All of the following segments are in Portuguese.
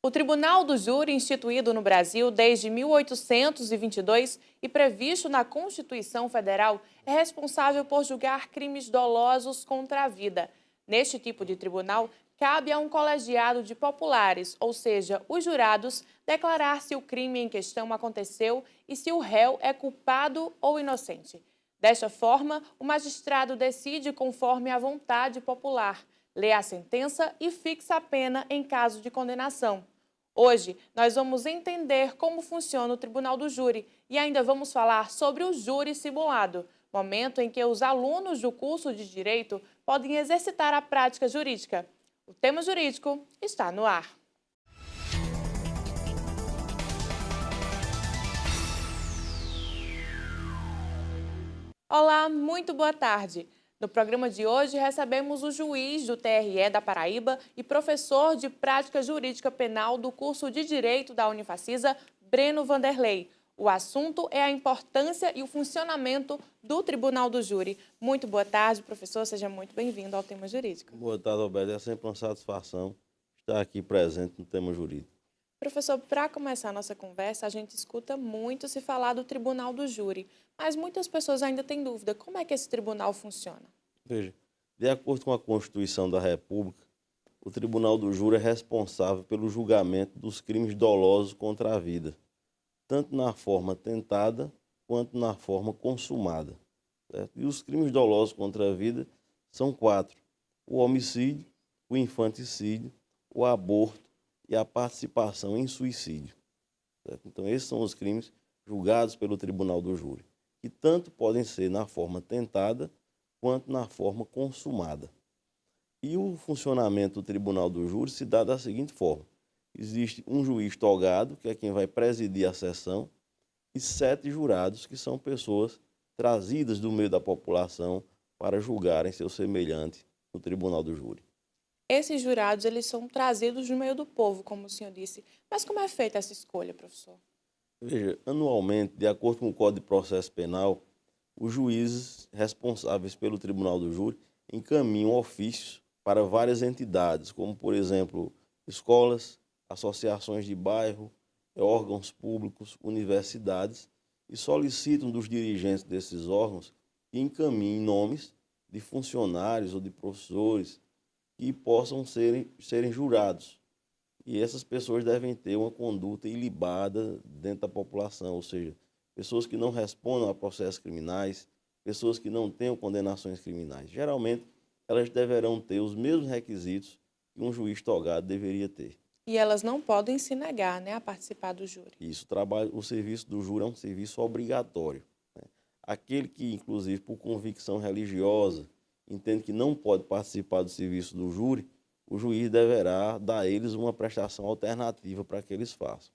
O Tribunal do Júri, instituído no Brasil desde 1822 e previsto na Constituição Federal, é responsável por julgar crimes dolosos contra a vida. Neste tipo de tribunal, cabe a um colegiado de populares, ou seja, os jurados, declarar se o crime em questão aconteceu e se o réu é culpado ou inocente. Desta forma, o magistrado decide conforme a vontade popular, lê a sentença e fixa a pena em caso de condenação. Hoje, nós vamos entender como funciona o Tribunal do Júri e ainda vamos falar sobre o júri simulado, momento em que os alunos do curso de Direito podem exercitar a prática jurídica. O tema jurídico está no ar. Olá, muito boa tarde. No programa de hoje, recebemos o juiz do TRE da Paraíba e professor de Prática Jurídica Penal do curso de Direito da Unifacisa, Breno Vanderlei. O assunto é a importância e o funcionamento do Tribunal do Júri. Muito boa tarde, professor. Seja muito bem-vindo ao tema jurídico. Boa tarde, Roberto. É sempre uma satisfação estar aqui presente no tema jurídico. Professor, para começar a nossa conversa, a gente escuta muito se falar do Tribunal do Júri, mas muitas pessoas ainda têm dúvida. Como é que esse tribunal funciona? Veja, de acordo com a Constituição da República, o Tribunal do Júri é responsável pelo julgamento dos crimes dolosos contra a vida, tanto na forma tentada quanto na forma consumada, certo? E os crimes dolosos contra a vida são 4: o homicídio, o infanticídio, o aborto e a participação em suicídio, certo? Então, esses são os crimes julgados pelo Tribunal do Júri, que tanto podem ser na forma tentada quanto na forma consumada. E o funcionamento do Tribunal do Júri se dá da seguinte forma: existe um juiz togado, que é quem vai presidir a sessão, e 7 jurados, que são pessoas trazidas do meio da população para julgarem seu semelhante no Tribunal do Júri. Esses jurados, eles são trazidos no meio do povo, como o senhor disse. Mas como é feita essa escolha, professor? Veja, anualmente, de acordo com o Código de Processo Penal, os juízes responsáveis pelo Tribunal do Júri encaminham ofícios para várias entidades, como, por exemplo, escolas, associações de bairro, órgãos públicos, universidades, e solicitam dos dirigentes desses órgãos que encaminhem nomes de funcionários ou de professores que possam serem jurados. E essas pessoas devem ter uma conduta ilibada dentro da população, ou seja, pessoas que não respondam a processos criminais, pessoas que não tenham condenações criminais. Geralmente, elas deverão ter os mesmos requisitos que um juiz togado deveria ter. E elas não podem se negar, né, a participar do júri. Isso, o serviço do júri é um serviço obrigatório, né? Aquele que, inclusive, por convicção religiosa, entende que não pode participar do serviço do júri, o juiz deverá dar a eles uma prestação alternativa para que eles façam.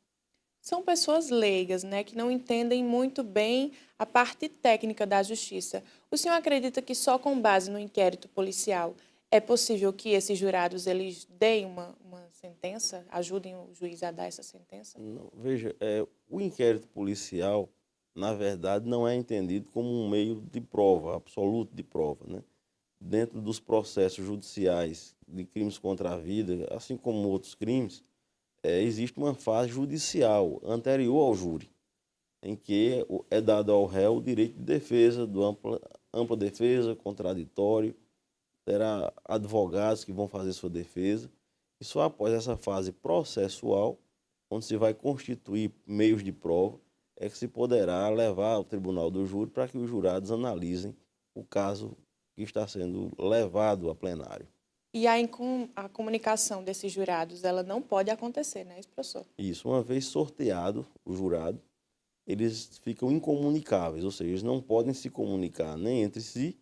São pessoas leigas, né, que não entendem muito bem a parte técnica da justiça. O senhor acredita que só com base no inquérito policial é possível que esses jurados eles deem uma sentença, ajudem o juiz a dar essa sentença? Não, veja, o inquérito policial, na verdade, não é entendido como um meio de prova, absoluto de prova, né? Dentro dos processos judiciais de crimes contra a vida, assim como outros crimes, existe uma fase judicial anterior ao júri, em que é dado ao réu o direito de defesa, ampla defesa, contraditório, terá advogados que vão fazer sua defesa, e só após essa fase processual, onde se vai constituir meios de prova, é que se poderá levar ao Tribunal do Júri para que os jurados analisem o caso que está sendo levado a plenário. E a comunicação desses jurados, ela não pode acontecer, né, professor? Isso, uma vez sorteado o jurado, eles ficam incomunicáveis, ou seja, eles não podem se comunicar nem entre si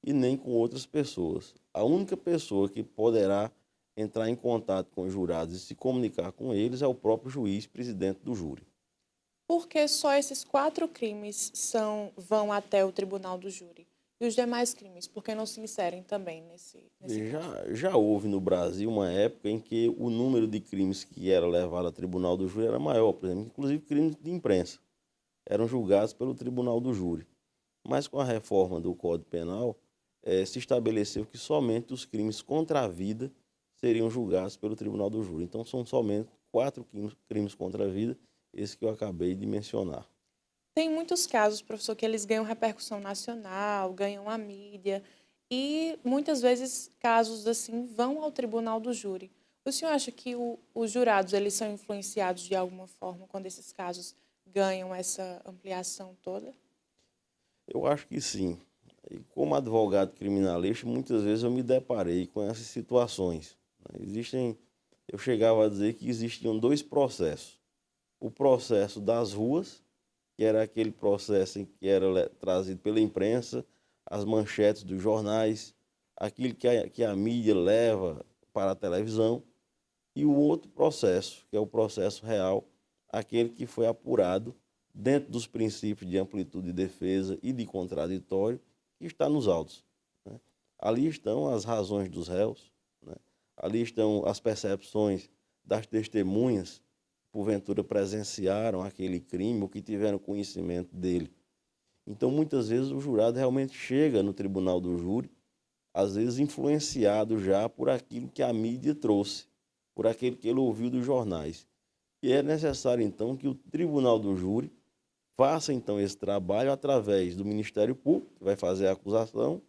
e nem com outras pessoas. A única pessoa que poderá entrar em contato com os jurados e se comunicar com eles é o próprio juiz, presidente do júri. Por que só esses 4 crimes vão até o Tribunal do Júri? E os demais crimes, por que não se inserem também nesse caso? Já houve no Brasil uma época em que o número de crimes que era levado ao Tribunal do Júri era maior, por exemplo, inclusive crimes de imprensa eram julgados pelo Tribunal do Júri. Mas com a reforma do Código Penal, se estabeleceu que somente os crimes contra a vida seriam julgados pelo Tribunal do Júri. Então são somente 4 crimes contra a vida, esse que eu acabei de mencionar. Tem muitos casos, professor, que eles ganham repercussão nacional, ganham a mídia, e muitas vezes casos assim vão ao tribunal do júri. O senhor acha que os jurados eles são influenciados de alguma forma quando esses casos ganham essa ampliação toda? Eu acho que sim. E como advogado criminalista, muitas vezes eu me deparei com essas situações, né? Eu chegava a dizer que existiam dois processos. O processo das ruas, que era aquele processo em que era trazido pela imprensa, as manchetes dos jornais, aquilo que a mídia leva para a televisão, e o outro processo, que é o processo real, aquele que foi apurado dentro dos princípios de amplitude de defesa e de contraditório, que está nos autos, né? Ali estão as razões dos réus, né? Ali estão as percepções das testemunhas, porventura presenciaram aquele crime ou que tiveram conhecimento dele. Então, muitas vezes, o jurado realmente chega no tribunal do júri, às vezes influenciado já por aquilo que a mídia trouxe, por aquilo que ele ouviu dos jornais. E é necessário, então, que o tribunal do júri faça, então, esse trabalho através do Ministério Público, que vai fazer a acusação,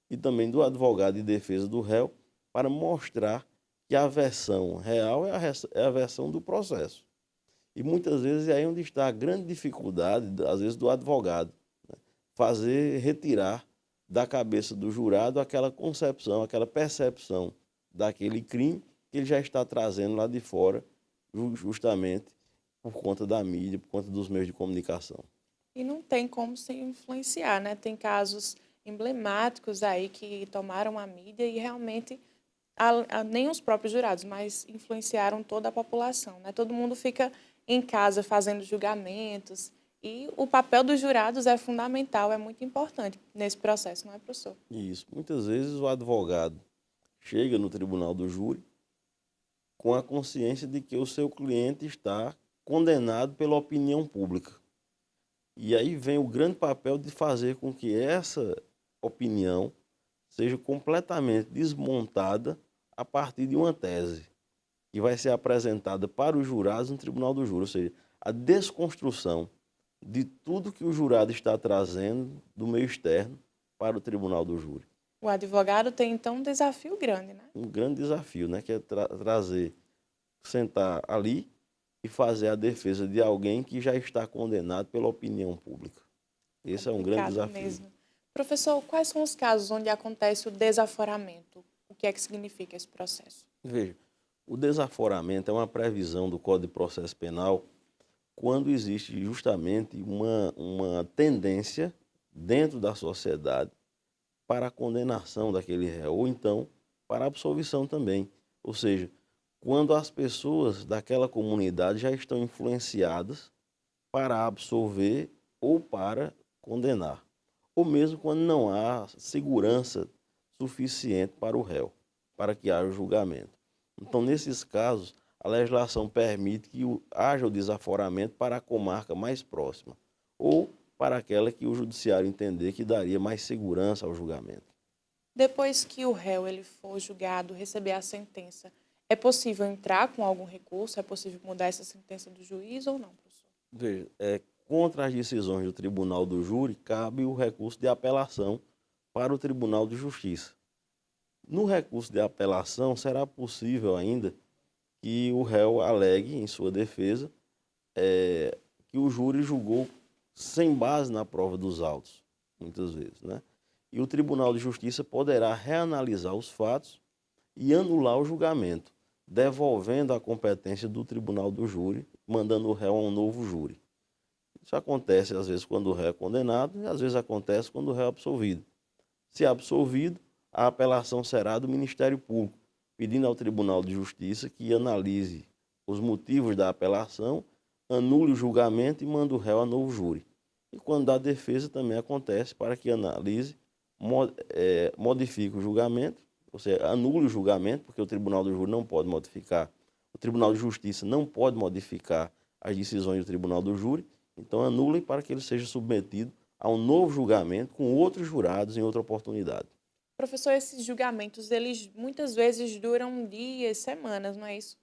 e também do advogado de defesa do réu, para mostrar que a versão real é a versão do processo. E muitas vezes é aí onde está a grande dificuldade, às vezes, do advogado, né? Fazer retirar da cabeça do jurado aquela concepção, aquela percepção daquele crime que ele já está trazendo lá de fora, justamente por conta da mídia, por conta dos meios de comunicação. E não tem como se influenciar, né? Tem casos emblemáticos aí que tomaram a mídia e realmente nem os próprios jurados, mas influenciaram toda a população, né? Todo mundo fica em casa fazendo julgamentos e o papel dos jurados é fundamental, é muito importante nesse processo, não é, professor? Isso. Muitas vezes o advogado chega no tribunal do júri com a consciência de que o seu cliente está condenado pela opinião pública. E aí vem o grande papel de fazer com que essa opinião seja completamente desmontada a partir de uma tese que vai ser apresentada para os jurados no tribunal do júri, ou seja, a desconstrução de tudo que o jurado está trazendo do meio externo para o tribunal do júri. O advogado tem, então, um desafio grande, né? Um grande desafio, né, que é trazer, sentar ali e fazer a defesa de alguém que já está condenado pela opinião pública. Esse é um grande Complicado desafio. mesmo. Professor, quais são os casos onde acontece o desaforamento? O que é que significa esse processo? Veja, o desaforamento é uma previsão do Código de Processo Penal quando existe justamente uma tendência dentro da sociedade para a condenação daquele réu, ou então para a absolvição também. Ou seja, quando as pessoas daquela comunidade já estão influenciadas para absolver ou para condenar, ou mesmo quando não há segurança suficiente para o réu, para que haja o julgamento. Então, nesses casos, a legislação permite que haja o desaforamento para a comarca mais próxima, ou para aquela que o judiciário entender que daria mais segurança ao julgamento. Depois que o réu ele for julgado, receber a sentença, é possível entrar com algum recurso? É possível mudar essa sentença do juiz ou não, professor? Veja, contra as decisões do Tribunal do Júri, cabe o recurso de apelação para o Tribunal de Justiça. No recurso de apelação, será possível ainda que o réu alegue em sua defesa que o júri julgou sem base na prova dos autos, muitas vezes, né? E o Tribunal de Justiça poderá reanalisar os fatos e anular o julgamento, devolvendo a competência do Tribunal do Júri, mandando o réu a um novo júri. Isso acontece, às vezes, quando o réu é condenado, e às vezes acontece quando o réu é absolvido. Se é absolvido, a apelação será do Ministério Público, pedindo ao Tribunal de Justiça que analise os motivos da apelação, anule o julgamento e manda o réu a novo júri. E quando da defesa também acontece para que analise, modifique o julgamento, ou seja, anule o julgamento, porque o Tribunal do Júri não pode modificar, o Tribunal de Justiça não pode modificar as decisões do Tribunal do Júri, então anulem para que ele seja submetido a um novo julgamento com outros jurados em outra oportunidade. Professor, esses julgamentos, eles muitas vezes duram dias, semanas, não é isso?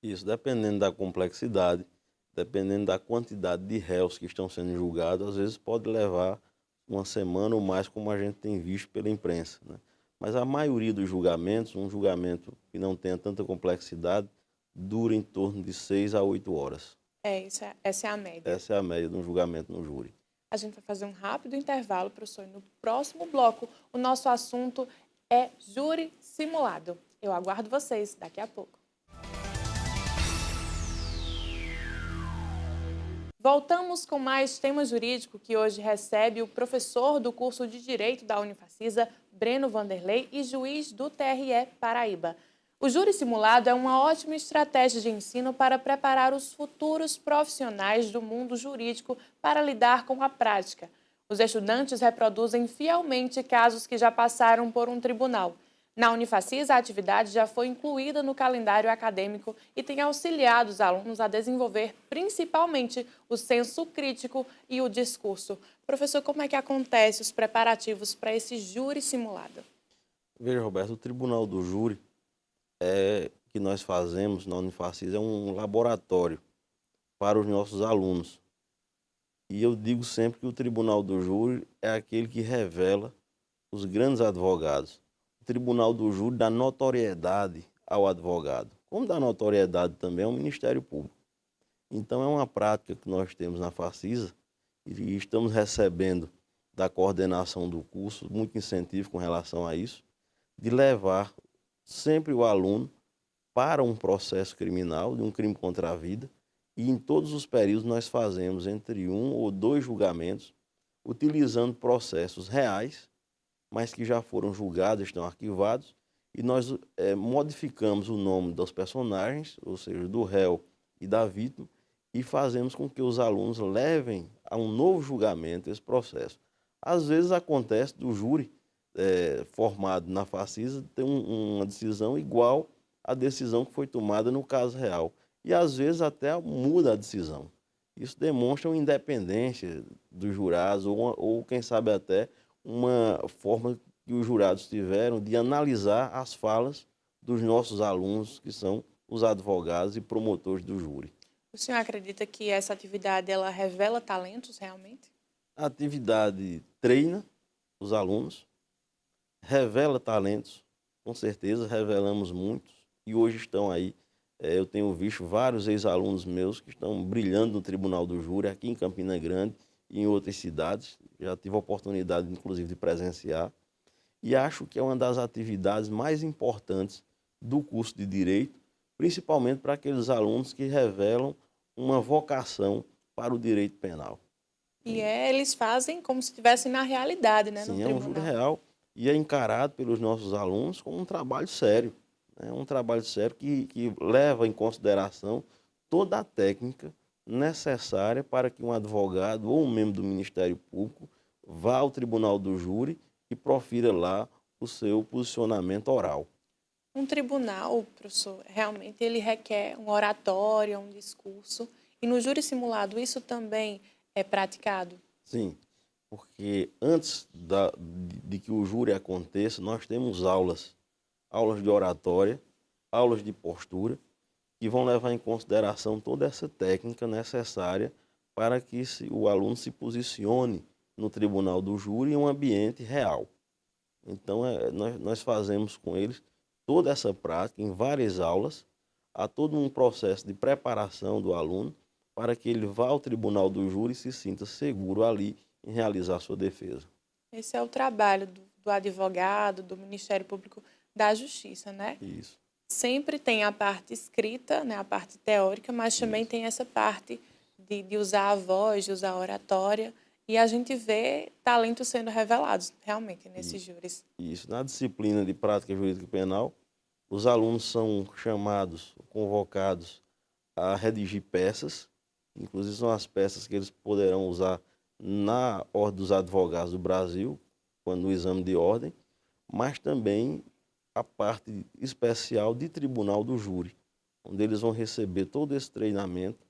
Isso, dependendo da complexidade, dependendo da quantidade de réus que estão sendo julgados, às vezes pode levar uma semana ou mais, como a gente tem visto pela imprensa, né? Mas a maioria dos julgamentos, um julgamento que não tenha tanta complexidade, dura em torno de 6 a 8 horas. Essa é a média. Essa é a média de um julgamento no júri. A gente vai fazer um rápido intervalo, professor. E no próximo bloco, o nosso assunto é júri simulado. Eu aguardo vocês daqui a pouco. Voltamos com mais tema jurídico, que hoje recebe o professor do curso de Direito da Unifacisa, Breno Vanderlei, e juiz do TRE Paraíba. O júri simulado é uma ótima estratégia de ensino para preparar os futuros profissionais do mundo jurídico para lidar com a prática. Os estudantes reproduzem fielmente casos que já passaram por um tribunal. Na Unifacisa, a atividade já foi incluída no calendário acadêmico e tem auxiliado os alunos a desenvolver principalmente o senso crítico e o discurso. Professor, como é que acontecem os preparativos para esse júri simulado? Veja, Roberto, o Tribunal do Júri que nós fazemos na Unifacisa é um laboratório para os nossos alunos. E eu digo sempre que o Tribunal do Júri é aquele que revela os grandes advogados. O Tribunal do Júri dá notoriedade ao advogado, como dá notoriedade também ao Ministério Público. Então é uma prática que nós temos na Facisa e estamos recebendo da coordenação do curso muito incentivo com relação a isso, de levar sempre o aluno para um processo criminal, de um crime contra a vida, e em todos os períodos nós fazemos entre 1 ou 2 julgamentos, utilizando processos reais, mas que já foram julgados, estão arquivados, e nós modificamos o nome dos personagens, ou seja, do réu e da vítima, e fazemos com que os alunos levem a um novo julgamento esse processo. Às vezes acontece do júri formado na Facisa ter uma decisão igual à decisão que foi tomada no caso real. E às vezes até muda a decisão. Isso demonstra uma independência dos jurados ou quem sabe até uma forma que os jurados tiveram de analisar as falas dos nossos alunos, que são os advogados e promotores do júri. O senhor acredita que essa atividade ela revela talentos realmente? A atividade treina os alunos, revela talentos, com certeza revelamos muitos, e hoje estão aí. Eu tenho visto vários ex-alunos meus que estão brilhando no Tribunal do Júri, aqui em Campina Grande e em outras cidades. Já tive a oportunidade, inclusive, de presenciar. E acho que é uma das atividades mais importantes do curso de Direito, principalmente para aqueles alunos que revelam uma vocação para o direito penal. E eles fazem como se estivessem na realidade, né, no Sim, é um júri tribunal. real e é encarado pelos nossos alunos como um trabalho sério. É um trabalho sério que leva em consideração toda a técnica necessária para que um advogado ou um membro do Ministério Público vá ao Tribunal do Júri e profira lá o seu posicionamento oral. Um tribunal, professor, realmente ele requer uma oratória, um discurso. E no júri simulado isso também é praticado? Sim, porque antes de que o júri aconteça, nós temos aulas de oratória, aulas de postura, que vão levar em consideração toda essa técnica necessária para que o aluno se posicione no tribunal do júri em um ambiente real. Então, nós fazemos com eles toda essa prática em várias aulas, há todo um processo de preparação do aluno para que ele vá ao tribunal do júri e se sinta seguro ali em realizar sua defesa. Esse é o trabalho do advogado, do Ministério Público, da Justiça, né? Isso. Sempre tem a parte escrita, né, a parte teórica, mas também tem essa parte de usar a voz, de usar a oratória, e a gente vê talentos sendo revelados, realmente, nesses júris. Isso. Na disciplina de prática jurídica penal, os alunos são chamados, convocados a redigir peças, inclusive são as peças que eles poderão usar na Ordem dos Advogados do Brasil, quando o exame de ordem, mas também a parte especial de tribunal do júri, onde eles vão receber todo esse treinamento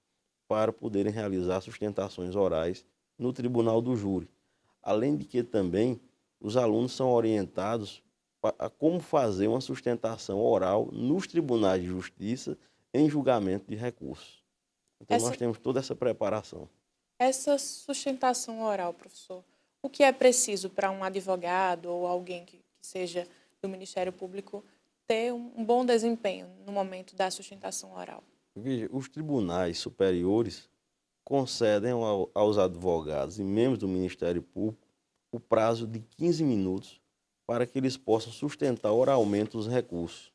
para poderem realizar sustentações orais no tribunal do júri. Além de que também os alunos são orientados a como fazer uma sustentação oral nos tribunais de justiça em julgamento de recursos. Então, nós temos toda essa preparação. Essa sustentação oral, professor, o que é preciso para um advogado ou alguém que seja do Ministério Público ter um bom desempenho no momento da sustentação oral? Veja, os tribunais superiores concedem aos advogados e membros do Ministério Público o prazo de 15 minutos para que eles possam sustentar oralmente os recursos.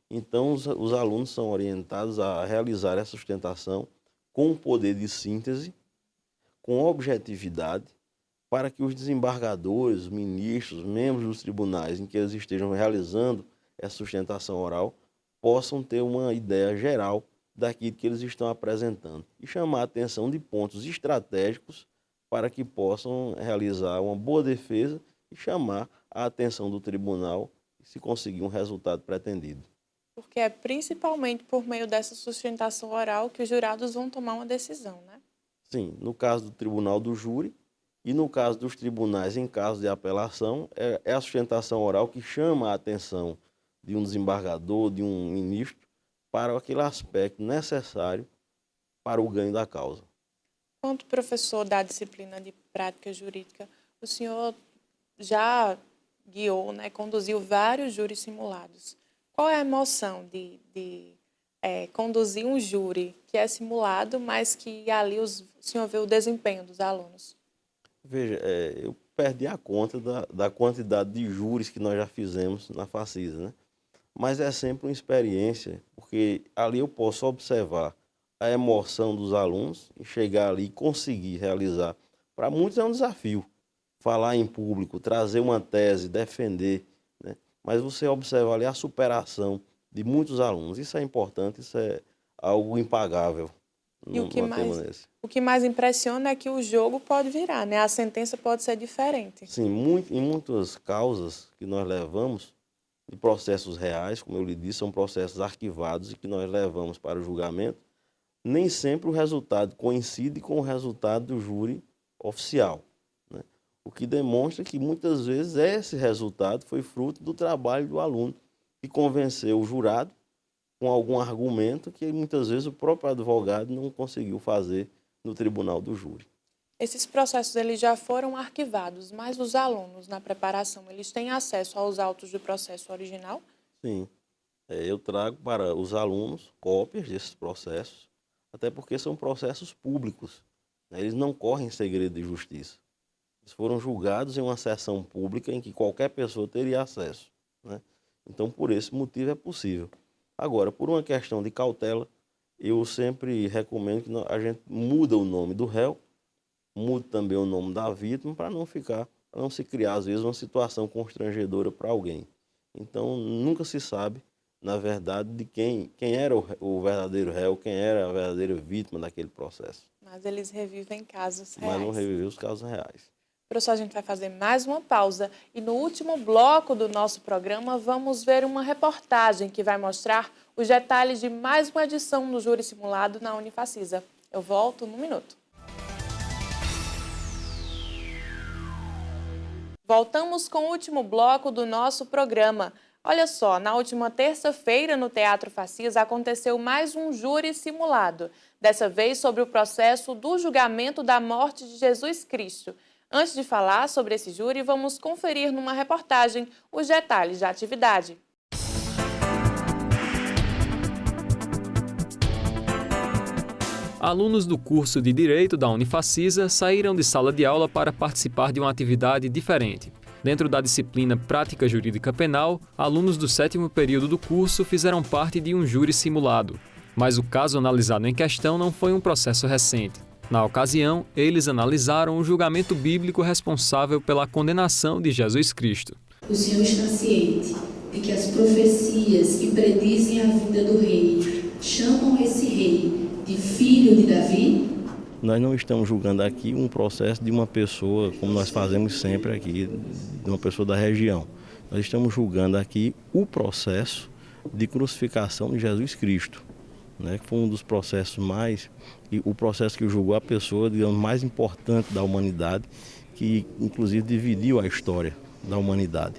Então, os alunos são orientados a realizar essa sustentação com poder de síntese, com objetividade, para que os desembargadores, ministros, membros dos tribunais em que eles estejam realizando essa sustentação oral possam ter uma ideia geral daquilo que eles estão apresentando e chamar a atenção de pontos estratégicos para que possam realizar uma boa defesa e chamar a atenção do tribunal e se conseguir um resultado pretendido. Porque é principalmente por meio dessa sustentação oral que os jurados vão tomar uma decisão, né? Sim, no caso do tribunal do júri e no caso dos tribunais em caso de apelação, é a sustentação oral que chama a atenção de um desembargador, de um ministro, para aquele aspecto necessário para o ganho da causa. Quanto professor da disciplina de prática jurídica, o senhor já guiou, né, conduziu vários júris simulados. Qual é a emoção de conduzir um júri que é simulado, mas que ali o senhor vê o desempenho dos alunos? Veja, eu perdi a conta da quantidade de júris que nós já fizemos na Facisa, né? Mas é sempre uma experiência, porque ali eu posso observar a emoção dos alunos e chegar ali e conseguir realizar. Para muitos é um desafio falar em público, trazer uma tese, defender, né? Mas você observa ali a superação de muitos alunos. Isso é importante, isso é algo impagável. E o que mais impressiona é que o jogo pode virar, né? A sentença pode ser diferente. Sim, em muitas causas que nós levamos, de processos reais, como eu lhe disse, são processos arquivados e que nós levamos para o julgamento, nem sempre o resultado coincide com o resultado do júri oficial, né? O que demonstra que muitas vezes esse resultado foi fruto do trabalho do aluno, que convenceu o jurado com algum argumento que muitas vezes o próprio advogado não conseguiu fazer no tribunal do júri. Esses processos eles já foram arquivados, mas os alunos na preparação, eles têm acesso aos autos do processo original? Sim, eu trago para os alunos cópias desses processos, até porque são processos públicos, né? Eles não correm segredo de justiça. Eles foram julgados em uma sessão pública em que qualquer pessoa teria acesso, né? Então, por esse motivo é possível. Agora, por uma questão de cautela, eu sempre recomendo que a gente muda o nome do réu, mude também o nome da vítima para não se criar, às vezes, uma situação constrangedora para alguém. Então, nunca se sabe, na verdade, de quem era o verdadeiro réu, quem era a verdadeira vítima daquele processo. Mas eles revivem casos reais. Mas não reviveu os casos reais. Professor, a gente vai fazer mais uma pausa e no último bloco do nosso programa vamos ver uma reportagem que vai mostrar os detalhes de mais uma edição do Júri Simulado na Unifacisa. Eu volto num minuto. Voltamos com o último bloco do nosso programa. Olha só, na última terça-feira no Teatro Facisa aconteceu mais um júri simulado, dessa vez sobre o processo do julgamento da morte de Jesus Cristo. Antes de falar sobre esse júri, vamos conferir numa reportagem os detalhes da atividade. Alunos do curso de Direito da Unifacisa saíram de sala de aula para participar de uma atividade diferente. Dentro da disciplina Prática Jurídica Penal, alunos do 7º período do curso fizeram parte de um júri simulado. Mas o caso analisado em questão não foi um processo recente. Na ocasião, eles analisaram o julgamento bíblico responsável pela condenação de Jesus Cristo. O Senhor está ciente de que as profecias que predizem a vinda do rei chamam esse rei de filho de Davi? Nós não estamos julgando aqui um processo de uma pessoa, como nós fazemos sempre aqui, de uma pessoa da região. Nós estamos julgando aqui o processo de crucificação de Jesus Cristo, né, que foi um dos processos o processo que julgou a pessoa, digamos, mais importante da humanidade, que inclusive dividiu a história da humanidade.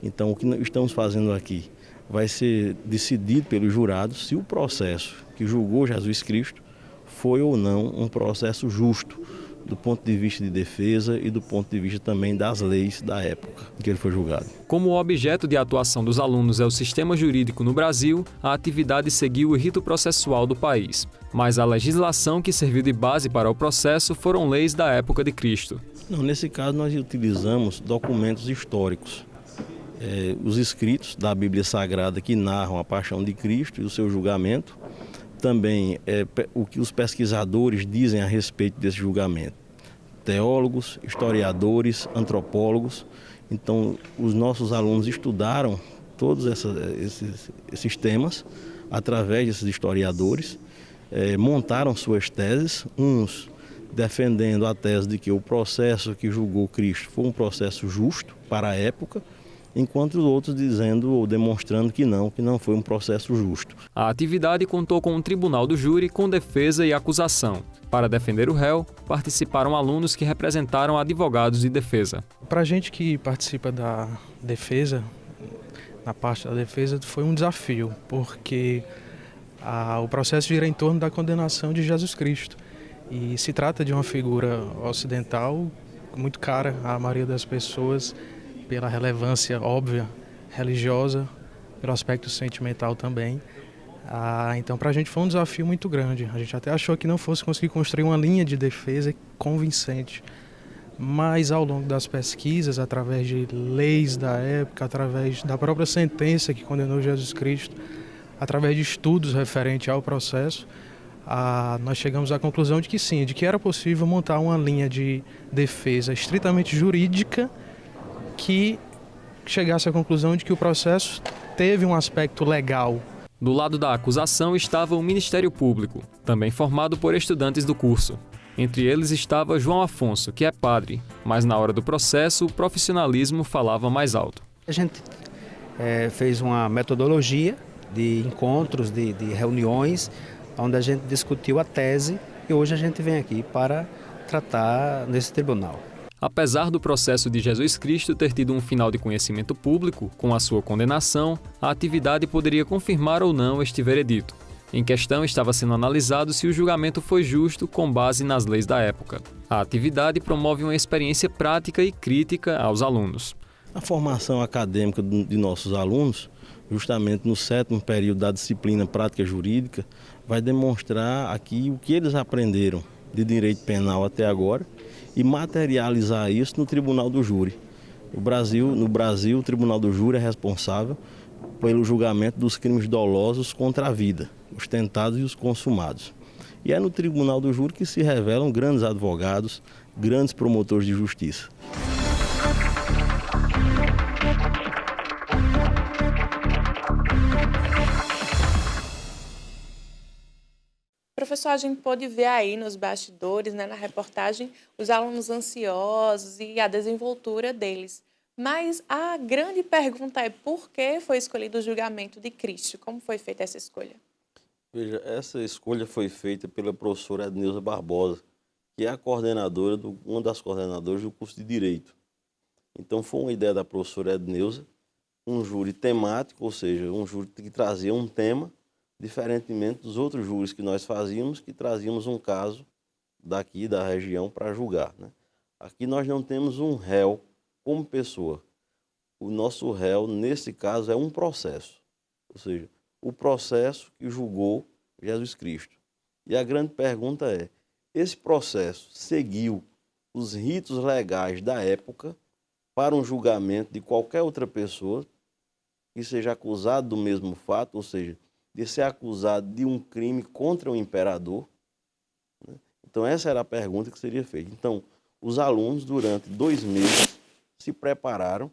Então, o que nós estamos fazendo aqui? vai ser decidido pelos jurados se o processo que julgou Jesus Cristo foi ou não um processo justo, do ponto de vista de defesa e do ponto de vista também das leis da época em que ele foi julgado. Como o objeto de atuação dos alunos é o sistema jurídico no Brasil, a atividade seguiu o rito processual do país. Mas a legislação que serviu de base para o processo foram leis da época de Cristo. Não, nesse caso, nós utilizamos documentos históricos. Os escritos da Bíblia Sagrada que narram a paixão de Cristo e o seu julgamento. Também o que os pesquisadores dizem a respeito desse julgamento. Teólogos, historiadores, antropólogos. Então, os nossos alunos estudaram todos esses temas através desses historiadores, montaram suas teses, uns defendendo a tese de que o processo que julgou Cristo foi um processo justo para a época, enquanto os outros dizendo ou demonstrando que não foi um processo justo. A atividade contou com um tribunal do júri com defesa e acusação. Para defender o réu, participaram alunos que representaram advogados de defesa. Para a gente que participa da defesa, na parte da defesa, foi um desafio, porque o processo gira em torno da condenação de Jesus Cristo. E se trata de uma figura ocidental muito cara à maioria das pessoas, pela relevância óbvia, religiosa, pelo aspecto sentimental também. Então, para a gente foi um desafio muito grande. A gente até achou que não fosse conseguir construir uma linha de defesa convincente. Mas, ao longo das pesquisas, através de leis da época, através da própria sentença que condenou Jesus Cristo, através de estudos referentes ao processo, nós chegamos à conclusão de que sim, de que era possível montar uma linha de defesa estritamente jurídica que chegasse à conclusão de que o processo teve um aspecto legal. Do lado da acusação estava o Ministério Público, também formado por estudantes do curso. Entre eles estava João Afonso, que é padre, mas na hora do processo o profissionalismo falava mais alto. A gente fez uma metodologia de encontros, de reuniões, onde a gente discutiu a tese e hoje a gente vem aqui para tratar nesse tribunal. Apesar do processo de Jesus Cristo ter tido um final de conhecimento público, com a sua condenação, a atividade poderia confirmar ou não este veredito. Em questão estava sendo analisado se o julgamento foi justo com base nas leis da época. A atividade promove uma experiência prática e crítica aos alunos. A formação acadêmica de nossos alunos, justamente no 7º período da disciplina Prática Jurídica, vai demonstrar aqui o que eles aprenderam de direito penal até agora e materializar isso no Tribunal do Júri. No Brasil, o Tribunal do Júri é responsável pelo julgamento dos crimes dolosos contra a vida, os tentados e os consumados. E é no Tribunal do Júri que se revelam grandes advogados, grandes promotores de justiça. Professor, a gente pôde ver aí nos bastidores, na reportagem, os alunos ansiosos e a desenvoltura deles. Mas a grande pergunta é por que foi escolhido o julgamento de Cristo? Como foi feita essa escolha? Veja, essa escolha foi feita pela professora Edneuza Barbosa, que é a coordenadora, uma das coordenadoras do curso de Direito. Então foi uma ideia da professora Edneuza, um júri temático, ou seja, um júri que trazia um tema, diferentemente dos outros júris que nós fazíamos, que trazíamos um caso daqui da região para julgar, né? Aqui nós não temos um réu como pessoa. O nosso réu, nesse caso, é um processo, ou seja, o processo que julgou Jesus Cristo. E a grande pergunta é, esse processo seguiu os ritos legais da época para um julgamento de qualquer outra pessoa que seja acusado do mesmo fato, ou seja, de ser acusado de um crime contra o imperador, né? Então, essa era a pergunta que seria feita. Então, os alunos, durante 2 meses, se prepararam,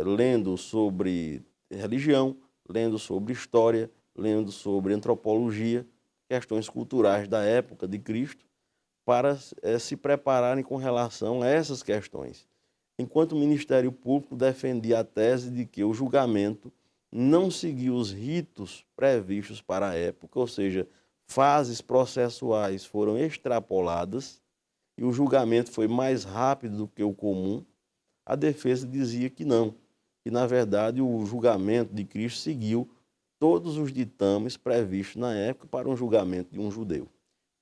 lendo sobre religião, lendo sobre história, lendo sobre antropologia, questões culturais da época de Cristo, para se prepararem com relação a essas questões. Enquanto o Ministério Público defendia a tese de que o julgamento não seguiu os ritos previstos para a época, ou seja, fases processuais foram extrapoladas e o julgamento foi mais rápido do que o comum, a defesa dizia que não, que, na verdade, o julgamento de Cristo seguiu todos os ditames previstos na época para um julgamento de um judeu.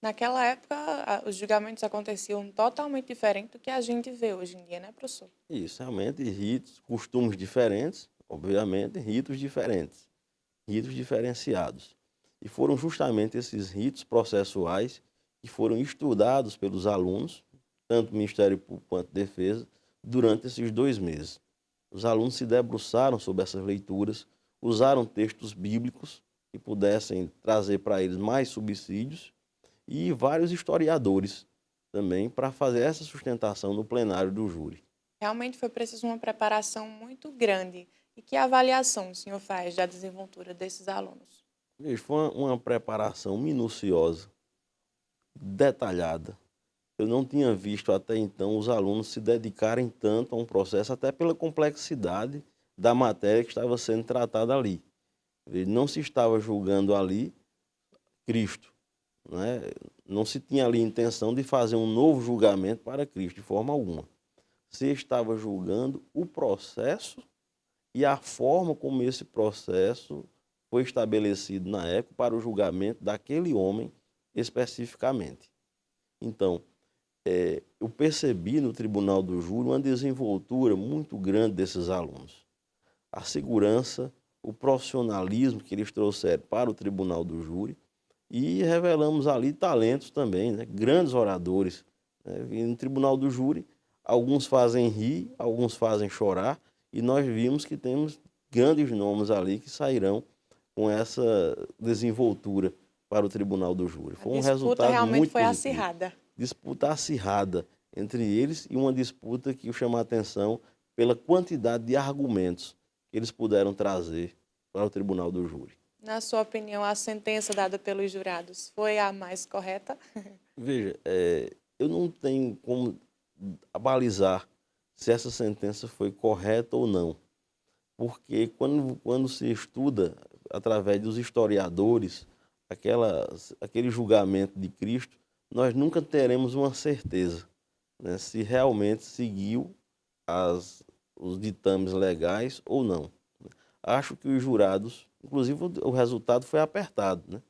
Naquela época, os julgamentos aconteciam totalmente diferente do que a gente vê hoje em dia, né, professor? Isso, realmente, ritos, costumes diferentes, obviamente, ritos diferentes, ritos diferenciados. E foram justamente esses ritos processuais que foram estudados pelos alunos, tanto Ministério Público quanto Defesa, durante esses 2 meses. Os alunos se debruçaram sobre essas leituras, usaram textos bíblicos que pudessem trazer para eles mais subsídios e vários historiadores também para fazer essa sustentação no plenário do júri. Realmente foi preciso uma preparação muito grande. E que avaliação o senhor faz da desenvoltura desses alunos? Veja, foi uma preparação minuciosa, detalhada. Eu não tinha visto até então os alunos se dedicarem tanto a um processo, até pela complexidade da matéria que estava sendo tratada ali. Não se estava julgando ali Cristo, né? Não se tinha ali intenção de fazer um novo julgamento para Cristo, de forma alguma. Se estava julgando o processo e a forma como esse processo foi estabelecido na época para o julgamento daquele homem especificamente. Então, eu percebi no tribunal do júri uma desenvoltura muito grande desses alunos. A segurança, o profissionalismo que eles trouxeram para o tribunal do júri, e revelamos ali talentos também, né? Grandes oradores, né? E no tribunal do júri, alguns fazem rir, alguns fazem chorar, e nós vimos que temos grandes nomes ali que sairão com essa desenvoltura para o tribunal do júri. Foi um resultado realmente muito foi positivo. acirrada. Disputa acirrada entre eles e uma disputa que chama a atenção pela quantidade de argumentos que eles puderam trazer para o tribunal do júri. Na sua opinião, a sentença dada pelos jurados foi a mais correta? Veja, eu não tenho como abalizar se essa sentença foi correta ou não, porque quando se estuda, através dos historiadores, aquele julgamento de Cristo, nós nunca teremos uma certeza, né, se realmente seguiu os ditames legais ou não. Acho que os jurados, inclusive o resultado foi apertado, né,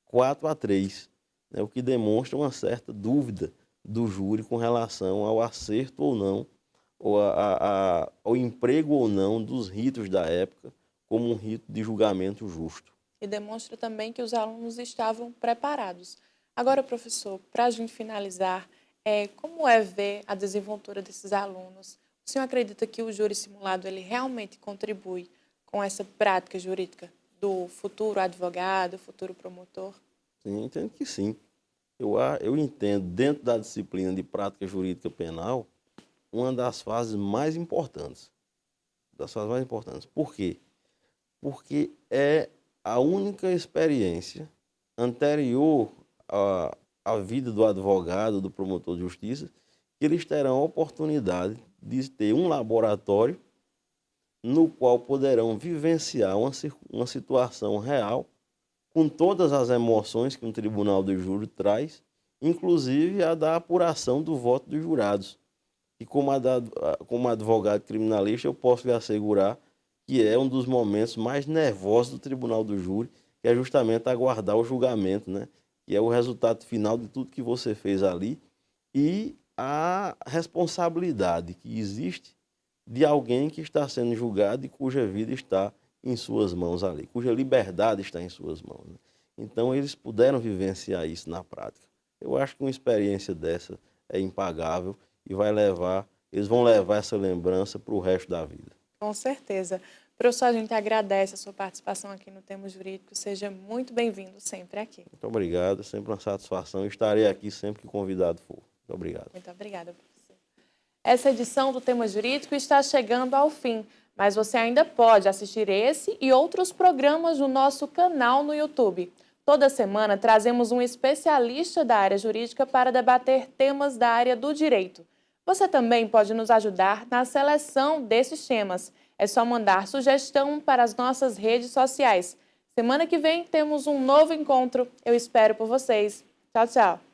4-3, né, o que demonstra uma certa dúvida do júri com relação ao acerto ou não, ou ao emprego ou não dos ritos da época como um rito de julgamento justo. E demonstra também que os alunos estavam preparados. Agora, professor, para a gente finalizar, como é ver a desenvoltura desses alunos? O senhor acredita que o júri simulado ele realmente contribui com essa prática jurídica do futuro advogado, futuro promotor? Sim, entendo que sim. Eu entendo, dentro da disciplina de prática jurídica penal, uma das fases mais importantes. Por quê? Porque é a única experiência anterior à vida do advogado, do promotor de justiça, que eles terão a oportunidade de ter um laboratório no qual poderão vivenciar uma situação real, com todas as emoções que um tribunal de júri traz, inclusive a da apuração do voto dos jurados. E como advogado criminalista, eu posso lhe assegurar que é um dos momentos mais nervosos do tribunal do júri, que é justamente aguardar o julgamento, né? Que é o resultado final de tudo que você fez ali, e a responsabilidade que existe de alguém que está sendo julgado e cuja vida está em suas mãos ali, cuja liberdade está em suas mãos, né? Então, eles puderam vivenciar isso na prática. Eu acho que uma experiência dessa é impagável e eles vão levar essa lembrança para o resto da vida. Com certeza. Professor, a gente agradece a sua participação aqui no Tema Jurídico. Seja muito bem-vindo sempre aqui. Muito obrigado, é sempre uma satisfação. Estarei aqui sempre que convidado for. Muito obrigado. Muito obrigada, professor. Essa edição do Tema Jurídico está chegando ao fim, mas você ainda pode assistir esse e outros programas no nosso canal no YouTube. Toda semana trazemos um especialista da área jurídica para debater temas da área do direito. Você também pode nos ajudar na seleção desses temas. É só mandar sugestão para as nossas redes sociais. Semana que vem temos um novo encontro. Eu espero por vocês. Tchau, tchau.